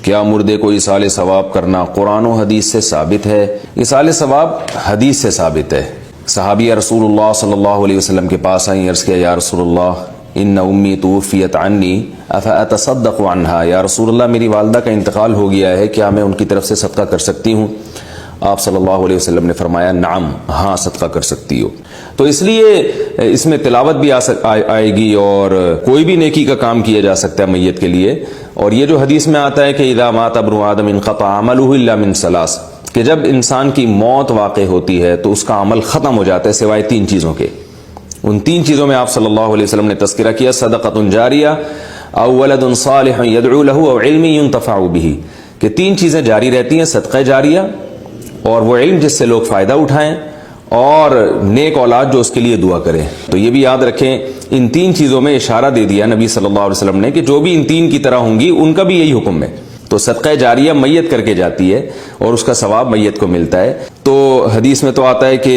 کیا مردے کو ایصال ثواب کرنا قرآن و حدیث سے ثابت ہے؟ ایصال ثواب حدیث سے ثابت ہے۔ صحابیہ رسول اللہ صلی اللہ علیہ وسلم کے پاس آئیں، عرض کیا یا رسول اللہ ان امی توفیت عنی افاتصدق عنہا، یا رسول اللہ میری والدہ کا انتقال ہو گیا ہے، کیا میں ان کی طرف سے صدقہ کر سکتی ہوں؟ آپ صلی اللہ علیہ وسلم نے فرمایا نعم، ہاں صدقہ کر سکتی ہو۔ تو اس لیے اس میں تلاوت بھی آئے گی اور کوئی بھی نیکی کا کام کیا جا سکتا ہے میت کے لیے۔ اور یہ جو حدیث میں آتا ہے کہ اذا مات ابن آدم انقطع عملہ الا من ثلاث، کہ جب انسان کی موت واقع ہوتی ہے تو اس کا عمل ختم ہو جاتا ہے سوائے تین چیزوں کے۔ ان تین چیزوں میں آپ صلی اللہ علیہ وسلم نے تذکرہ کیا، صدقۃ جاریہ او ولد صالح یدعو له او علم ينتفع به، کہ تین چیزیں جاری رہتی ہیں، صدقہ جاریہ اور وہ علم جس سے لوگ فائدہ اٹھائیں، اور نیک اولاد جو اس کے لیے دعا کرے۔ تو یہ بھی یاد رکھیں، ان تین چیزوں میں اشارہ دے دیا نبی صلی اللہ علیہ وسلم نے کہ جو بھی ان تین کی طرح ہوں گی ان کا بھی یہی حکم ہے۔ تو صدقہ جاریہ میت کر کے جاتی ہے اور اس کا ثواب میت کو ملتا ہے۔ تو حدیث میں تو آتا ہے کہ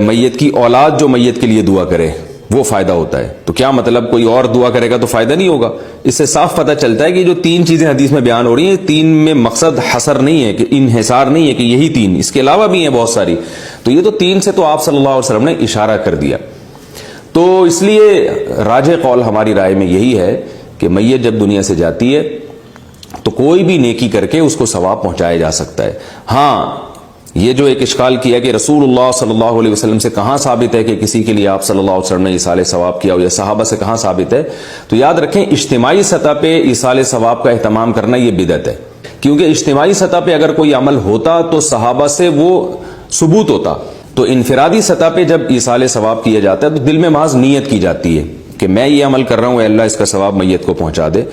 میت کی اولاد جو میت کے لیے دعا کرے وہ فائدہ ہوتا ہے۔ تو کیا مطلب کوئی اور دعا کرے گا تو فائدہ نہیں ہوگا؟ اس سے صاف پتہ چلتا ہے کہ جو تین چیزیں حدیث میں بیان ہو رہی ہیں، تین میں مقصد حصر نہیں ہے، کہ انحصار نہیں ہے کہ یہی تین، اس کے علاوہ بھی ہیں بہت ساری۔ تو یہ تو تین سے تو آپ صلی اللہ علیہ وسلم نے اشارہ کر دیا۔ تو اس لیے راجح قول ہماری رائے میں یہی ہے کہ میت جب دنیا سے جاتی ہے تو کوئی بھی نیکی کر کے اس کو ثواب پہنچایا جا سکتا ہے۔ ہاں، یہ جو ایک اشکال کیا کہ رسول اللہ صلی اللہ علیہ وسلم سے کہاں ثابت ہے کہ کسی کے لیے آپ صلی اللہ علیہ وسلم نے ایصال ثواب کیا ہو، یا صحابہ سے کہاں ثابت ہے؟ تو یاد رکھیں، اجتماعی سطح پہ ایصال ثواب کا اہتمام کرنا یہ بدعت ہے، کیونکہ اجتماعی سطح پہ اگر کوئی عمل ہوتا تو صحابہ سے وہ ثبوت ہوتا۔ تو انفرادی سطح پہ جب ایصال ثواب کیا جاتا ہے تو دل میں محض نیت کی جاتی ہے کہ میں یہ عمل کر رہا ہوں، اے اللہ اس کا ثواب میت کو پہنچا دے۔